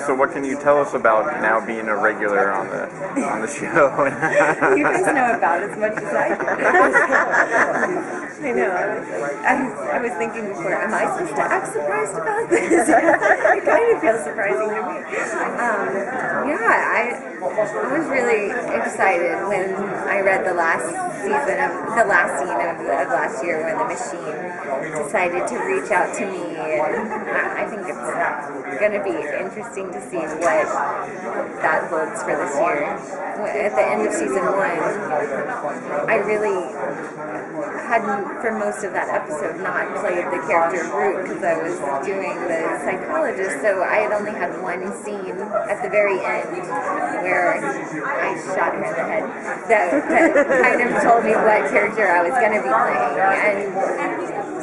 So what can you tell us about now being a regular on the show? You guys know about as much as I do. I know. I was thinking before, am I supposed to act surprised about this? It kind of feels surprising to me. I was really excited when I read the last scene of last year when the machine decided to reach out to me, and I think it's going to be interesting to see what that holds for this year. At the end of season 1, I really hadn't, for most of that episode, not played the character of Root because I was doing the psychologist, so I had only had one scene at the very end where I shot her in the head that kind of told me what character I was going to be playing.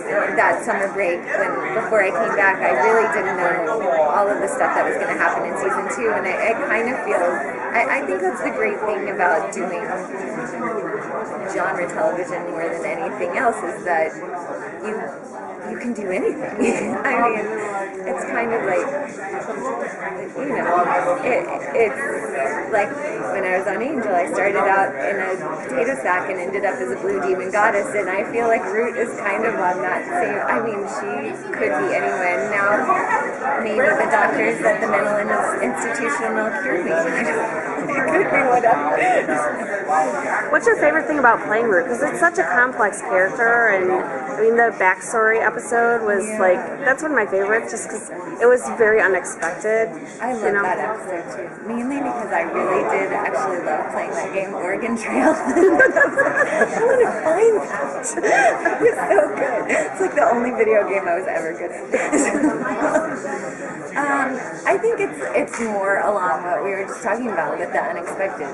And that summer break, before I came back, I really didn't know all of the stuff that was going to happen in season 2, and it kind of feels, I think that's the great thing about doing genre television more than anything else, is that you can do anything. I mean, it's kind of like, it's like when I was on Angel, I started out in a potato sack and ended up as a blue demon goddess, and I feel like Root is kind of on that same, I mean, she could be anyone. Now, maybe the doctors at the mental institution will cure me. It could be whatever. What's your favorite thing about playing Root? Because it's such a complex character, and I mean, the backstory episode was like, that's one of my favorites, just because it was very unexpected. I love that episode too, mainly because I really did actually love playing that game, Oregon Trail. I want to find that. It was so good. It's like the only video game I was ever good at. I think it's more along what we were just talking about with the unexpected,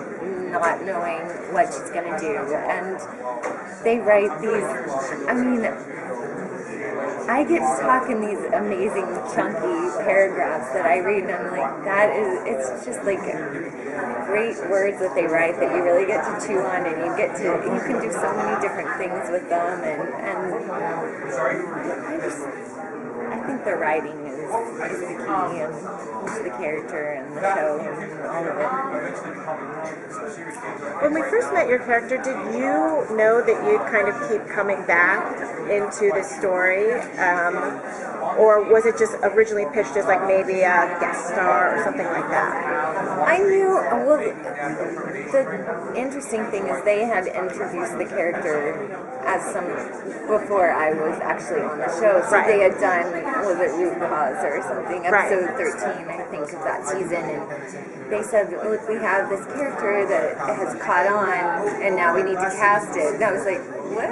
not knowing what she's going to do. And they write these, I mean, I get stuck in these amazing chunky paragraphs that I read, and I'm like, it's just like great words that they write that you really get to chew on, and you can do so many different things with them, and I think the writing is the key, and the character and the show and all of it. When we first met your character, did you know that you'd kind of keep coming back into the story? Or was it just originally pitched as like maybe a guest star or something like that? I knew, well, the interesting thing is they had introduced the character as before I was actually on the show. So They had done, was it Root Cause or something, episode 13, I think, of that season. And they said, look, we have this character that has caught on, and now we need to cast it. And I was like, what?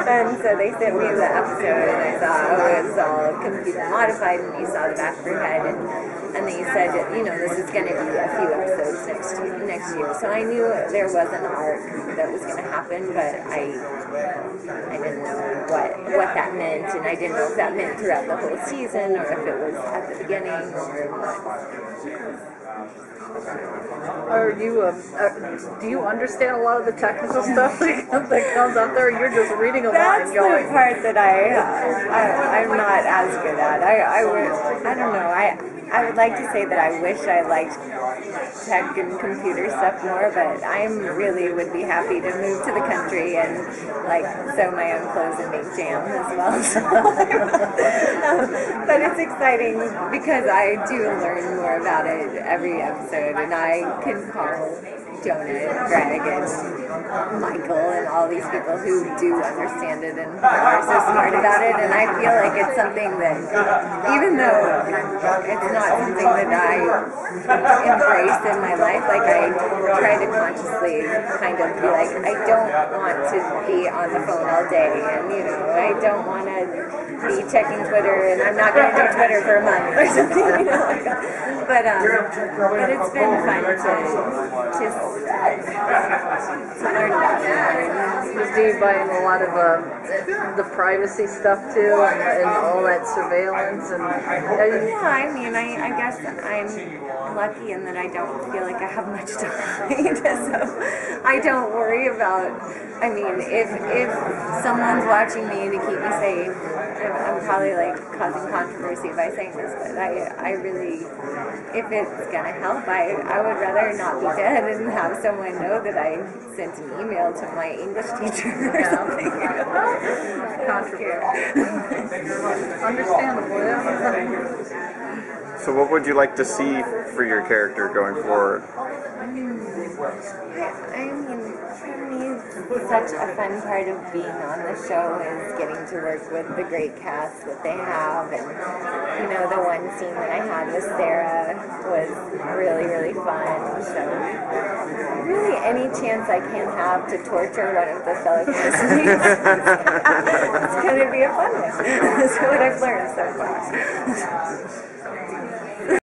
And so they sent me the episode, and I saw it was all computer modified, and you saw the back of her head, and they said, this is going to be a few episodes next year. So I knew there was an arc that was going to happen, but I didn't know what that meant, and I didn't know if that meant throughout the whole season, or if it was at the beginning, or what. Are you? Do you understand a lot of the technical stuff that comes up there? Or you're just reading a lot and going. That's the part that I'm not as good at. I don't know. I would like to say that I wish I liked tech and computer stuff more, but I really would be happy to move to the country and sew my own clothes and make jam as well. So, but it's exciting because I do learn more about it every episode, and I can call Jonah, Greg, and Michael, and all these people who do understand it and are so smart about it, and I feel like it's something that, even though it's not something that I embrace in my life, I try to consciously kind of be like, I don't want to be on the phone all day, and I don't want to be checking Twitter, and I'm not going to do Twitter for a month or something, like that. But it's been fun to learn about it. Was Dee buying a lot of the privacy stuff too, and all that surveillance? I mean, I guess I'm lucky in that I don't feel like I have much to hide, so I don't worry about. I mean, if someone's watching me to keep me safe, I I'm probably like causing controversy by saying this, but I really, if it's gonna help, I would rather not be dead and have someone know that I sent an email to my English teacher or something. Understandable, yeah. So what would you like to see for your character going forward? I mean, for me, such a fun part of being on the show is getting to work with the great cast that they have, and the one scene that I had with Sarah was really, really fun. So really, any chance I can have to torture one of the fellow classmates, it's going to be a fun one. That's what I've learned so far.